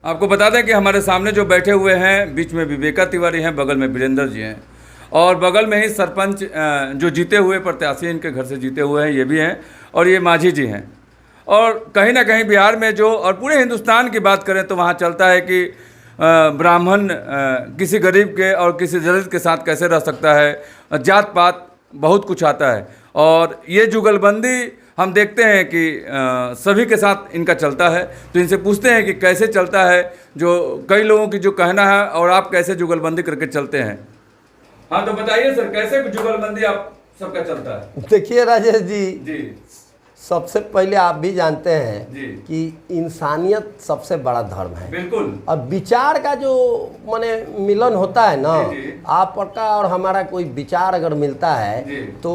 आपको बता दें कि हमारे सामने जो बैठे हुए हैं, बीच में विवेका तिवारी हैं, बगल में वीरेंद्र जी हैं और बगल में ही सरपंच जो जीते हुए प्रत्याशी इनके घर से जीते हुए हैं ये भी हैं और ये माझी जी हैं। और कहीं ना कहीं बिहार में जो और पूरे हिंदुस्तान की बात करें तो वहाँ चलता है कि ब्राह्मण किसी गरीब के और किसी दलित के साथ कैसे रह सकता है, जात पात बहुत कुछ आता है। और ये जुगलबंदी हम देखते हैं कि सभी के साथ इनका चलता है। तो इनसे पूछते हैं कि कैसे चलता है, जो कई लोगों की जो कहना है, और आप कैसे जुगलबंदी करके चलते हैं। हाँ तो बताइए सर, कैसे जुगलबंदी आप सबका चलता है। देखिए राजेश जी, सबसे पहले आप भी जानते हैं कि इंसानियत सबसे बड़ा धर्म है। बिल्कुल। और विचार का जो माने मिलन होता है ना, आपका और हमारा कोई विचार अगर मिलता है तो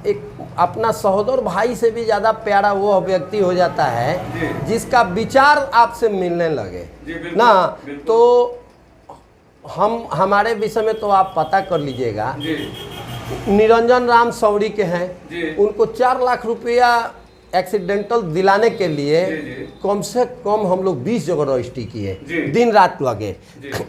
एक अपना सहोदर भाई से भी ज़्यादा प्यारा वो व्यक्ति हो जाता है जिसका विचार आपसे मिलने लगे ना। तो हम हमारे विषय में तो आप पता कर लीजिएगा, निरंजन राम सौरी के हैं, उनको 4 लाख रुपया एक्सीडेंटल दिलाने के लिए कम से कम हम लोग 20 जगह रजिस्ट्री किए, दिन रात लगे।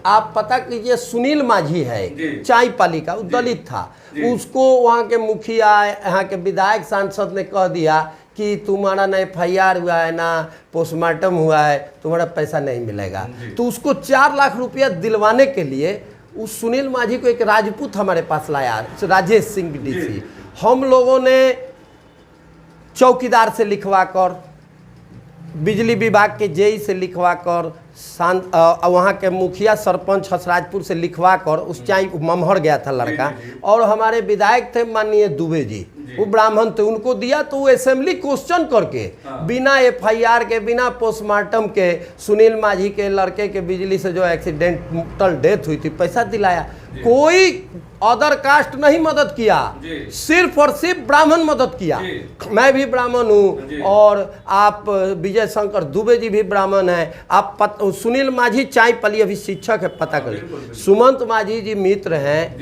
आप पता कीजिए, सुनील माझी है चाईपाली का, वो दलित था, उसको वहाँ के मुखिया, यहाँ के विधायक सांसद ने कह दिया कि तुम्हारा ना FIR हुआ है ना पोस्टमार्टम हुआ है, तुम्हारा पैसा नहीं मिलेगा। तो उसको 4 लाख रुपया दिलवाने के लिए उस सुनील माझी को एक राजपूत हमारे पास लाया, राजेश सिंह DC। हम लोगों ने चौकीदार से लिखवा कर, बिजली विभाग के JE से लिखवा कर, वहाँ के मुखिया सरपंच हसराजपुर से लिखवा कर, उस चाय ममहर गया था लड़का, और हमारे विधायक थे माननीय दुबे जी, वो ब्राह्मण थे, उनको दिया। तो वो असेंबली क्वेश्चन करके बिना FIR के, बिना पोस्टमार्टम के सुनील माझी के लड़के के बिजली से जो एक्सीडेंटल डेथ हुई थी पैसा दिलाया। कोई अदर कास्ट नहीं मदद किया, सिर्फ और सिर्फ ब्राह्मण मदद किया। मैं भी ब्राह्मण हूँ और आप विजय शंकर दुबे जी भी ब्राह्मण हैं। आप सुनील माझी चाईपाली अभी शिक्षक है, पता करिए। सुमंत माझी जी मित्र हैं,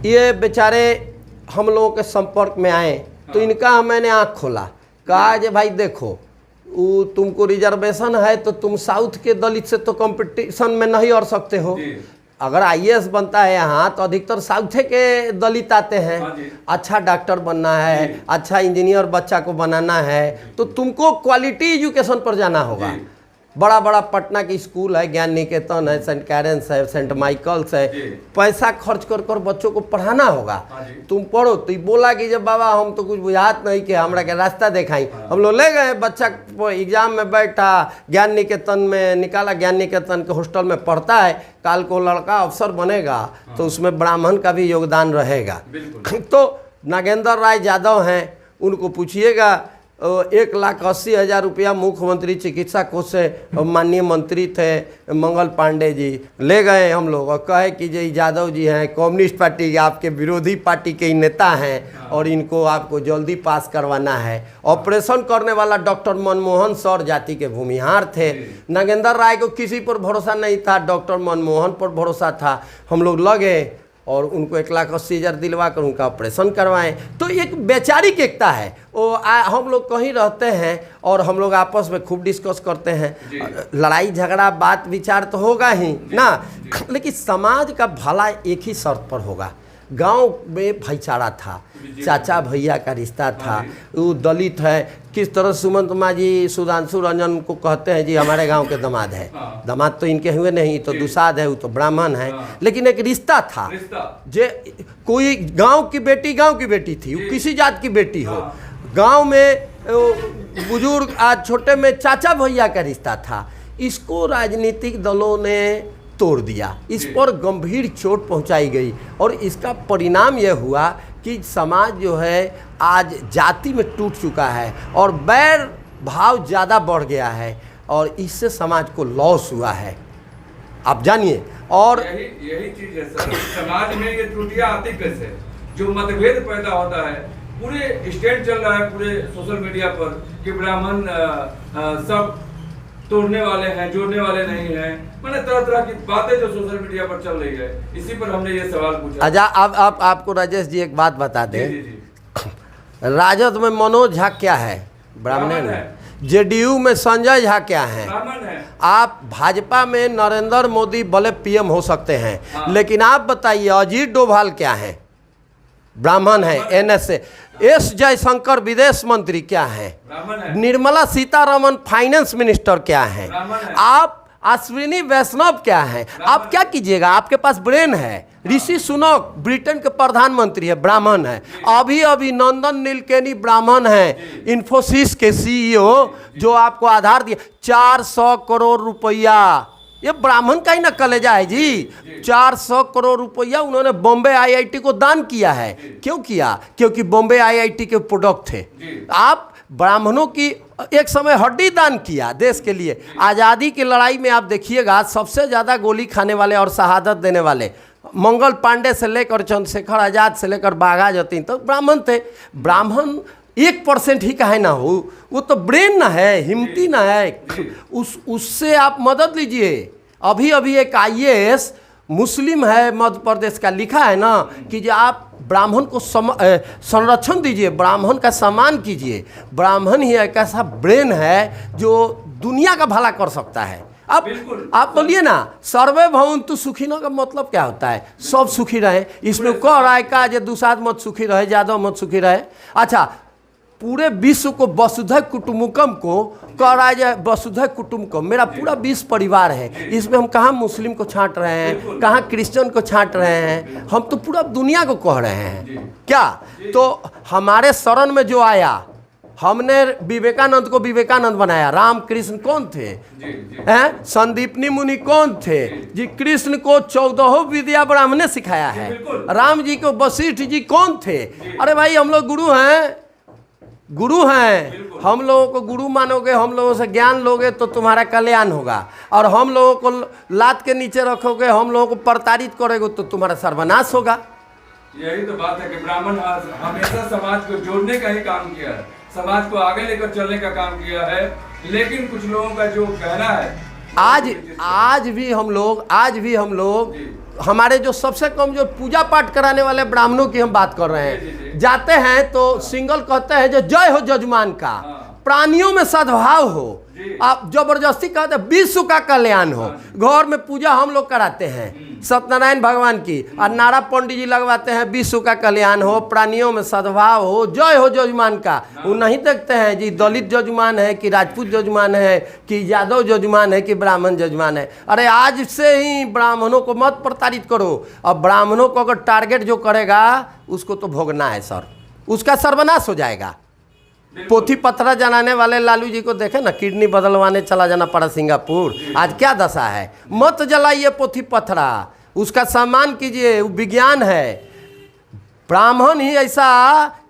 ये बेचारे हम लोगों के संपर्क में आए तो इनका मैंने आँख खोला, कहा जे भाई देखो, तुमको रिजर्वेशन है तो तुम साउथ के दलित से तो कंपटीशन में नहीं और सकते हो। अगर IAS बनता है यहाँ तो अधिकतर साउथ के दलित आते हैं। अच्छा डॉक्टर बनना है, अच्छा इंजीनियर बच्चा को बनाना है तो तुमको क्वालिटी एजुकेशन पर जाना होगा। बड़ा बड़ा पटना की स्कूल है, ज्ञान निकेतन है, सेंट कैरेंस है, सेंट माइकल्स है, पैसा खर्च कर कर बच्चों को पढ़ाना होगा। तुम पढ़ो। तो बोला कि जब बाबा हम तो कुछ बुझात नहीं कि हमरा के रास्ता दिखाई। हम लोग ले गए, बच्चा एग्जाम में बैठा, ज्ञान निकेतन में निकाला, ज्ञान निकेतन के हॉस्टल में पढ़ता है। काल को लड़का अफसर बनेगा तो उसमें ब्राह्मण का भी योगदान रहेगा। तो नागेंद्र राय यादव हैं, उनको पूछिएगा, 1,80,000 रुपया मुख्यमंत्री चिकित्सा कोष से माननीय मंत्री थे मंगल पांडे जी, ले गए हम लोग और कहे कि जी यादव जी हैं, कम्युनिस्ट पार्टी के आपके विरोधी पार्टी के नेता हैं और इनको आपको जल्दी पास करवाना है। ऑपरेशन करने वाला डॉक्टर मनमोहन सर जाति के भूमिहार थे। नागेंद्र राय को किसी पर भरोसा नहीं था, डॉक्टर मनमोहन पर भरोसा था। हम लोग लगे और उनको 1,80,000 दिलवा कर उनका ऑपरेशन करवाएं। तो एक वैचारिक एकता है। हम लोग कहीं रहते हैं और हम लोग आपस में खूब डिस्कस करते हैं, लड़ाई झगड़ा बात विचार तो होगा ही ना, लेकिन समाज का भला एक ही शर्त पर होगा। गांव में भाईचारा था, चाचा भैया का रिश्ता था, वो दलित है। किस तरह सुमंत माझी सुधांशु रंजन को कहते हैं जी हमारे गांव के दामाद है, दामाद तो इनके हुए नहीं, तो दुसाद है, वो तो ब्राह्मण है, लेकिन एक रिश्ता था। जे कोई गांव की बेटी थी, वो किसी जात की बेटी हो, गांव में बुजुर्ग आज छोटे में चाचा भैया का रिश्ता था। इसको राजनीतिक दलों ने तोड़ दिया, इस पर गंभीर चोट पहुंचाई गई और इसका परिणाम यह हुआ कि समाज जो है आज जाति में टूट चुका है और बैर भाव ज़्यादा बढ़ गया है और इससे समाज को लॉस हुआ है, आप जानिए। और यही चीज़ है सर, समाज में ये त्रुटियां आती कैसे, जो मतभेद पैदा होता है। पूरे स्टैंड चल रहा है पूरे सोशल मीडिया पर कि ब्राह्मण सब तोड़ने वाले हैं, जोड़ने वाले नहीं हैं, मैंने तरह तरह की बातें जो सोशल मीडिया पर चल रही है। इसी पर हमने ये सवाल पूछा। अच्छा, अब आपको राजेश जी एक बात बता दें, राजद में मनोज झा क्या है, ब्राह्मण है। जेडीयू में संजय झा क्या हैं, ब्राह्मण है। आप भाजपा में नरेंद्र मोदी भले पीएम हो सकते हैं, हाँ। लेकिन आप बताइए अजीत डोभाल क्या हैं, ब्राह्मण है। एनएसए एस जयशंकर विदेश मंत्री क्या हैं, ब्राह्मण है। निर्मला सीतारमण फाइनेंस मिनिस्टर क्या हैं, ब्राह्मण है। आप अश्विनी वैष्णव क्या हैं, आप क्या कीजिएगा, आपके पास ब्रेन है। ऋषि सुनक ब्रिटेन के प्रधानमंत्री है, ब्राह्मण है। अभी अभी नंदन नीलकेनी ब्राह्मण है, इन्फोसिस के सीईओ जो आपको आधार दिए 400 करोड़ रुपया, ये ब्राह्मण का ही ना कलेजा है जी। 400 करोड़ रुपया उन्होंने बॉम्बे आईआईटी को दान किया है। क्यों किया? क्योंकि बॉम्बे आईआईटी के प्रोडक्ट थे। आप ब्राह्मणों की एक समय हड्डी दान किया देश के लिए। आज़ादी की लड़ाई में आप देखिएगा सबसे ज़्यादा गोली खाने वाले और शहादत देने वाले मंगल पांडे से लेकर चंद्रशेखर आज़ाद से लेकर बाघा जतीन तक ब्राह्मण थे। ब्राह्मण 1% ही का है ना हो, वो तो ब्रेन ना है, हिम्मती ना है, उससे आप मदद लीजिए। अभी अभी एक आईएएस मुस्लिम है मध्य प्रदेश का, लिखा है ना कि जो आप ब्राह्मण को संरक्षण दीजिए, ब्राह्मण का सम्मान कीजिए। ब्राह्मण ही एक ऐसा ब्रेन है जो दुनिया का भला कर सकता है। अब आप बोलिए ना सर्वे भवन्तु सुखिनः का मतलब क्या होता है? सब सुखी रहे। इसमें कह रहा है का जे दुसाध मत सुखी रहे, यादव मत सुखी रहे। अच्छा, पूरे विश्व को वसुधैव कुटुम्बकम को कह रहा है वसुधैव कुटुम्बकम, मेरा पूरा विश्व परिवार है। इसमें हम कहाँ मुस्लिम को छांट रहे हैं, कहाँ क्रिश्चियन को छांट रहे हैं, हम तो पूरा दुनिया को कह रहे हैं क्या? तो हमारे शरण में जो आया, हमने विवेकानंद को विवेकानंद बनाया। रामकृष्ण कौन थे? हैं? संदीपनी मुनि कौन थे जी? कृष्ण को 14 विद्या ब्राह्मण सिखाया है। राम जी को वशिष्ठ जी कौन थे? अरे भाई हम लोग गुरु हैं, गुरु हैं। हम लोगों को गुरु मानोगे, हम लोगों से ज्ञान लोगे तो तुम्हारा कल्याण होगा, और हम लोगों को लात के नीचे रखोगे, हम लोगों को प्रताड़ित करोगे तो तुम्हारा सर्वनाश होगा। यही तो बात है कि ब्राह्मण हमेशा समाज को जोड़ने का ही काम किया है, समाज को आगे लेकर चलने का काम किया है। लेकिन कुछ लोगों का जो कहना है, आज भी हम लोग हमारे जो सबसे कम जो पूजा पाठ कराने वाले ब्राह्मणों की हम बात कर रहे हैं, जाते हैं तो सिंगल कहते हैं जो जय हो जजमान का, प्राणियों में सद्भाव हो। आप जबरदस्ती कहते हैं विश्व का कल्याण हो। घर में पूजा हम लोग कराते हैं सत्यनारायण भगवान की, और नारा पंडित जी लगवाते हैं विश्व का कल्याण हो, प्राणियों में सद्भाव हो, जय हो जजमान का। वो नहीं देखते हैं जी दलित जजमान है कि राजपूत जजमान है कि यादव जजमान है कि ब्राह्मण जजमान है। अरे आज से ही ब्राह्मणों को मत प्रताड़ित करो। अब ब्राह्मणों को अगर टारगेट जो करेगा उसको तो भोगना है सर, उसका सर्वनाश हो जाएगा। पोथी पथरा जलाने वाले लालू जी को देखे ना, किडनी बदलवाने चला जाना पड़ा सिंगापुर। आज क्या दशा है? मत जलाइए पोथी पथरा, उसका सम्मान कीजिए, वो विज्ञान है। ब्राह्मण ही ऐसा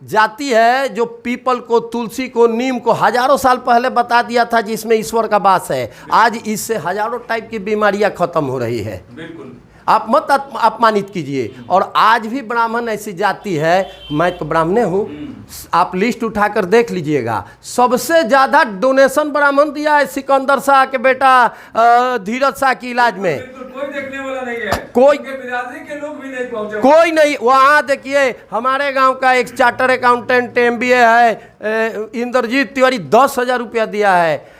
जाति है जो पीपल को, तुलसी को, नीम को हजारों साल पहले बता दिया था जिसमें ईश्वर का वास है। आज इससे हजारों टाइप की बीमारियां खत्म हो रही है। बिल्कुल आप मत अपमानित कीजिए। और आज भी ब्राह्मण ऐसी जाति है, मैं तो ब्राह्मण हूँ, आप लिस्ट उठाकर देख लीजिएगा, सबसे ज़्यादा डोनेशन ब्राह्मण दिया है सिकंदर शाह के बेटा धीरज शाह की इलाज में। कोई देखने वाला नहीं है, कोई बिरादरी के लोग भी नहीं पहुंचे, कोई नहीं। वहाँ देखिए हमारे गांव का एक चार्टर अकाउंटेंट MBA है इंद्रजीत तिवारी, 10,000 रुपया दिया है।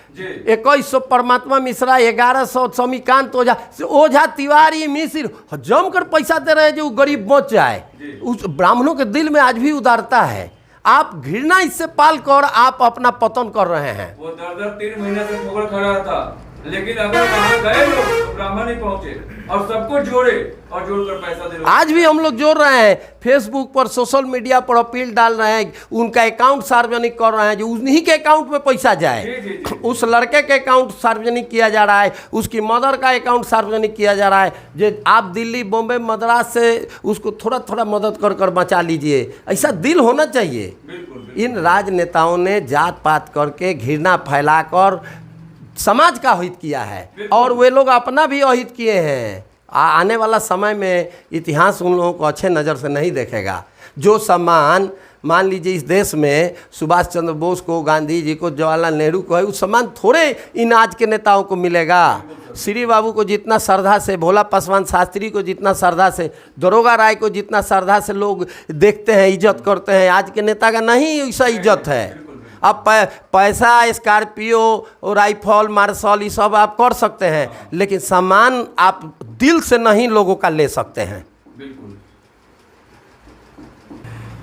2100 परमात्मा मिश्रा, 1100 समीकांत ओझा तिवारी मिश्र जमकर पैसा दे रहे हैं जो गरीब बच जाए। उस ब्राह्मणों के दिल में आज भी उदारता है। आप घृणा इससे पाल कर आप अपना पतन कर रहे हैं। वो 3 महीने से ठोकर खड़ा था, लेकिन अगर वहाँ गए लोग तो ब्राह्मण ही पहुंचे और सबको जोड़े और जोड़कर पैसा दे। आज भी हम लोग जोड़ रहे हैं, फेसबुक पर सोशल मीडिया पर अपील डाल रहे हैं, उनका अकाउंट सार्वजनिक कर रहे हैं जो उन्हीं के अकाउंट में पैसा जाए। जी। उस लड़के के अकाउंट सार्वजनिक किया जा रहा है, उसकी मदर का अकाउंट सार्वजनिक किया जा रहा है। जो आप दिल्ली, बॉम्बे, मद्रास से उसको थोड़ा थोड़ा मदद कर बचा लीजिए। ऐसा दिल होना चाहिए। इन राजनेताओं ने जात पात करके घृणा फैलाकर समाज का अहित किया है, और वे लोग अपना भी अहित किए हैं। आने वाला समय में इतिहास उन लोगों को अच्छे नज़र से नहीं देखेगा। जो सम्मान मान लीजिए इस देश में सुभाष चंद्र बोस को, गांधी जी को, जवाहरलाल नेहरू को है, उस सम्मान थोड़े इन आज के नेताओं को मिलेगा। श्री बाबू को जितना श्रद्धा से, भोला पासवान शास्त्री को जितना श्रद्धा से, दरोगा राय को जितना श्रद्धा से लोग देखते हैं, इज्जत करते हैं, आज के नेता का नहीं ऐसा इज्जत है। अब पैसा स्कॉर्पियो और राइफल मार्शल ये सब आप कर सकते हैं, लेकिन सामान आप दिल से नहीं लोगों का ले सकते हैं। बिल्कुल,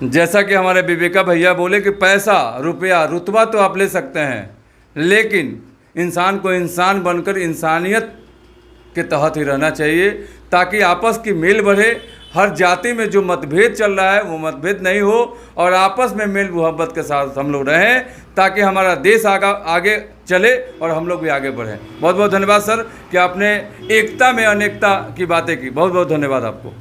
जैसा कि हमारे विवेका भैया बोले कि पैसा रुपया रुतबा तो आप ले सकते हैं, लेकिन इंसान को इंसान बनकर इंसानियत के तहत ही रहना चाहिए, ताकि आपस की मेल बढ़े। हर जाति में जो मतभेद चल रहा है वो मतभेद नहीं हो, और आपस में मेल मोहब्बत के साथ हम लोग रहें, ताकि हमारा देश आगे चले और हम लोग भी आगे बढ़ें। बहुत बहुत धन्यवाद सर कि आपने एकता में अनेकता की बातें की। बहुत बहुत धन्यवाद आपको।